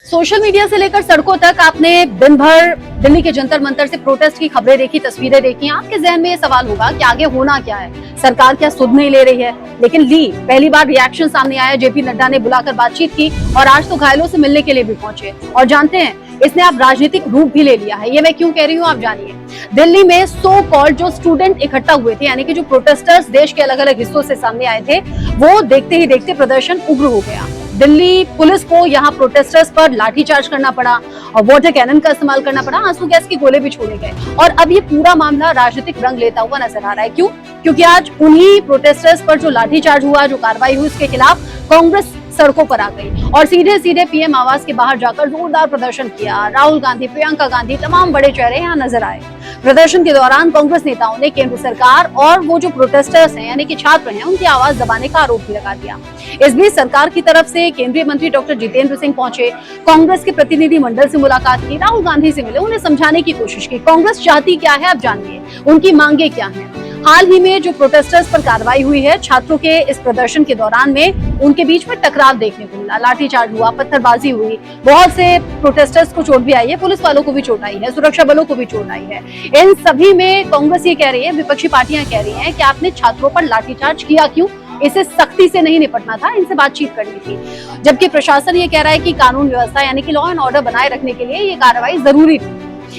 Social media से लेकर सड़कों तक आपने दिन भर दिल्ली के जंतर मंतर से प्रोटेस्ट की खबरें देखी, तस्वीरें देखी। आपके जहन में ये सवाल होगा कि आगे होना क्या है, सरकार क्या सुध नहीं ले रही है। लेकिन पहली बार रिएक्शन सामने आया। जेपी नड्डा ने बुलाकर बातचीत की और आज तो घायलों से मिलने के लिए भी पहुंचे। और जानते हैं, इसने अब राजनीतिक रूप भी ले लिया है। ये मैं क्यों कह रही हूँ, आप जानिए। दिल्ली में सो कॉल्ड जो स्टूडेंट इकट्ठा हुए थे, यानी कि जो प्रोटेस्टर्स देश के अलग अलग हिस्सों से सामने आए थे, वो देखते ही देखते प्रदर्शन उग्र हो गया। दिल्ली पुलिस को यहाँ प्रोटेस्टर्स पर लाठीचार्ज करना पड़ा और वाटर कैनन का इस्तेमाल करना पड़ा। आंसू गैस के गोले भी छोड़े गए। और अब ये पूरा मामला राजनीतिक रंग लेता हुआ नजर आ रहा है। क्यों? क्योंकि आज उन्हीं प्रोटेस्टर्स पर जो लाठीचार्ज हुआ, जो कार्रवाई हुई, उसके खिलाफ कांग्रेस सड़कों पर आ गई और सीधे सीधे पीएम आवास के बाहर जाकर जोरदार प्रदर्शन किया। राहुल गांधी, प्रियंका गांधी, तमाम बड़े चेहरे यहाँ नजर आए। प्रदर्शन के दौरान कांग्रेस नेताओं ने केंद्र सरकार और वो जो प्रोटेस्टर्स हैं, यानी कि छात्र हैं, उनकी आवाज दबाने का आरोप भी लगा दिया। इस बीच सरकार की तरफ से केंद्रीय मंत्री डॉक्टर जितेंद्र सिंह पहुंचे, कांग्रेस के प्रतिनिधि मंडल से मुलाकात की, राहुल गांधी से मिले, उन्हें समझाने की कोशिश की। कांग्रेस चाहती क्या है, आप जानिए, उनकी मांगे क्या है। हाल ही में जो प्रोटेस्टर्स पर कार्रवाई हुई है, छात्रों के इस प्रदर्शन के दौरान में उनके बीच में टकराव देखने को मिला, लाठीचार्ज हुआ, पत्थरबाजी हुई, बहुत से प्रोटेस्टर्स को चोट भी आई है, पुलिस वालों को भी चोट आई है, सुरक्षा बलों को भी चोट आई है। इन सभी में कांग्रेस ये कह रही है, विपक्षी पार्टियां कह रही हैं कि आपने छात्रों पर लाठीचार्ज किया क्यों? इसे सख्ती से नहीं निपटना था, इनसे बातचीत करनी थी। जबकि प्रशासन ये कह रहा है कि कानून व्यवस्था यानी कि लॉ एंड ऑर्डर बनाए रखने के लिए ये कार्रवाई जरूरी थी।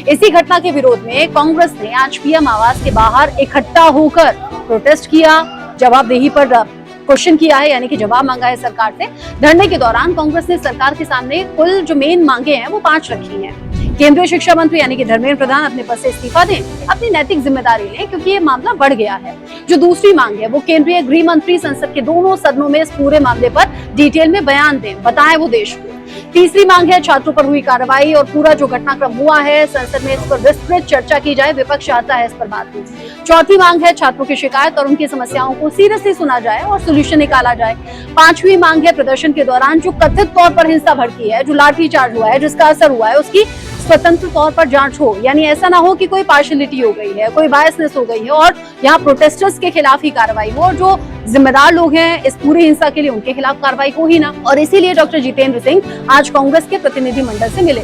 इसी घटना के विरोध में कांग्रेस ने आज पीएम आवास के बाहर इकट्ठा होकर प्रोटेस्ट किया, जवाबदेही पर क्वेश्चन किया है, यानी कि जवाब मांगा है सरकार से। धरने के दौरान कांग्रेस ने सरकार के सामने कुल जो मेन मांगे हैं वो 5 रखी हैं। केंद्रीय शिक्षा मंत्री यानी कि धर्मेंद्र प्रधान अपने पद से इस्तीफा दें, अपनी नैतिक जिम्मेदारी लें, क्योंकि ये मामला बढ़ गया है। जो दूसरी मांग है वो केंद्रीय गृह मंत्री संसद के दोनों सदनों में इस पूरे मामले पर डिटेल में बयान दें, बताएं वो देश को। तीसरी मांग है छात्रों पर हुई कार्रवाई और पूरा जो घटनाक्रम हुआ है, संसद में इस पर विस्तृत चर्चा की जाए, विपक्ष चाहता है इस पर बात हो। चौथी मांग है छात्रों की शिकायत और उनकी समस्याओं को सीरियसली सुना जाए और सोल्यूशन निकाला जाए। पांचवी मांग है प्रदर्शन के दौरान जो कथित तौर पर हिंसा भड़की है, जो लाठीचार्ज हुआ है, जिसका असर हुआ है, उसकी स्वतंत्र तौर पर जांच हो। यानी ऐसा ना हो कि कोई पार्शियलिटी हो गई है, कोई बायसनेस हो गई है और यहाँ प्रोटेस्टर्स के खिलाफ ही कार्रवाई हो और जो जिम्मेदार लोग हैं इस पूरी हिंसा के लिए, उनके खिलाफ कार्रवाई हो ही ना। और इसीलिए डॉक्टर जितेंद्र सिंह आज कांग्रेस के प्रतिनिधि मंडल से मिले।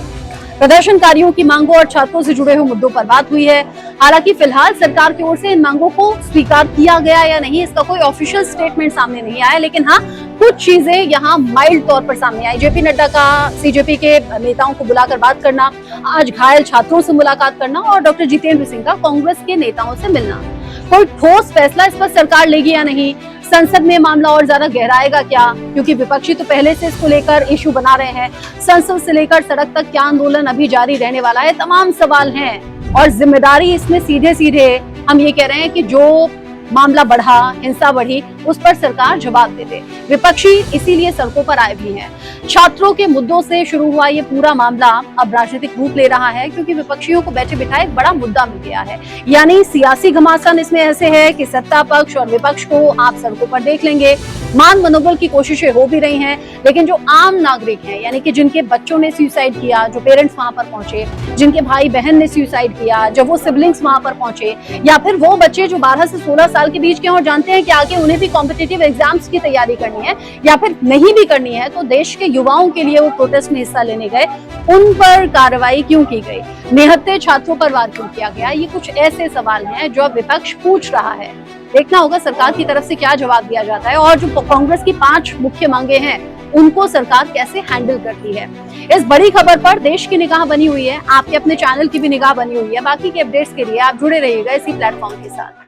प्रदर्शनकारियों की मांगों और छात्रों से जुड़े हुए मुद्दों पर बात हुई है। हालांकि फिलहाल सरकार की ओर से इन मांगों को स्वीकार किया गया या नहीं, इसका कोई ऑफिशियल स्टेटमेंट सामने नहीं आया। लेकिन हाँ, कुछ चीजें यहाँ माइल्ड तौर पर सामने आई। जेपी नड्डा का सीजेपी के नेताओं को बुलाकर बात करना, आज घायल छात्रों से मुलाकात करना और डॉक्टर जितेंद्र सिंह का कांग्रेस के नेताओं से मिलना। कोई ठोस फैसला इस पर सरकार लेगी या नहीं, संसद में मामला और ज्यादा गहराएगा क्या, क्योंकि विपक्षी तो पहले से इसको लेकर इशू बना रहे हैं। संसद से लेकर सड़क तक क्या आंदोलन अभी जारी रहने वाला है, तमाम सवाल हैं। और जिम्मेदारी इसमें सीधे सीधे हम ये कह रहे हैं कि जो मामला बढ़ा, हिंसा बढ़ी, उस पर सरकार जवाब दे दे। विपक्षी इसीलिए सड़कों पर आए भी हैं। छात्रों के मुद्दों से शुरू हुआ ये पूरा मामला अब राजनीतिक रूप ले रहा है, क्योंकि विपक्षियों को बैठे बिठाए एक बड़ा मुद्दा मिल गया है। यानी सियासी घमासान इसमें ऐसे है कि सत्ता पक्ष और विपक्ष को आप सड़कों पर देख लेंगे। मान मनोबल की कोशिशें हो भी रही हैं, लेकिन जो आम नागरिक हैं, यानी कि जिनके बच्चों ने सुसाइड किया, जो पेरेंट्स वहां पर पहुंचे, जिनके भाई बहन ने सुसाइड किया, जब वो सिबलिंग्स वहां पर पहुंचे, या फिर वो बच्चे जो 12 से 16 साल के बीच के और जानते हैं कि आगे उन्हें भी कॉम्पिटिटिव एग्जाम्स की तैयारी करनी है या फिर नहीं भी करनी है, तो देश के युवाओं के लिए वो प्रोटेस्ट में हिस्सा लेने गए, उन पर कार्रवाई क्यों की गई, निहत्थे छात्रों पर वार क्यों किया गया? ये कुछ ऐसे सवाल हैं जो अब विपक्ष पूछ रहा है। देखना होगा सरकार की तरफ से क्या जवाब दिया जाता है और जो कांग्रेस की 5 मुख्य मांगे हैं उनको सरकार कैसे हैंडल करती है। इस बड़ी खबर पर देश की निगाह बनी हुई है, आपके अपने चैनल की भी निगाह बनी हुई है। बाकी के अपडेट्स के लिए आप जुड़े रहिएगा इसी प्लेटफॉर्म के साथ।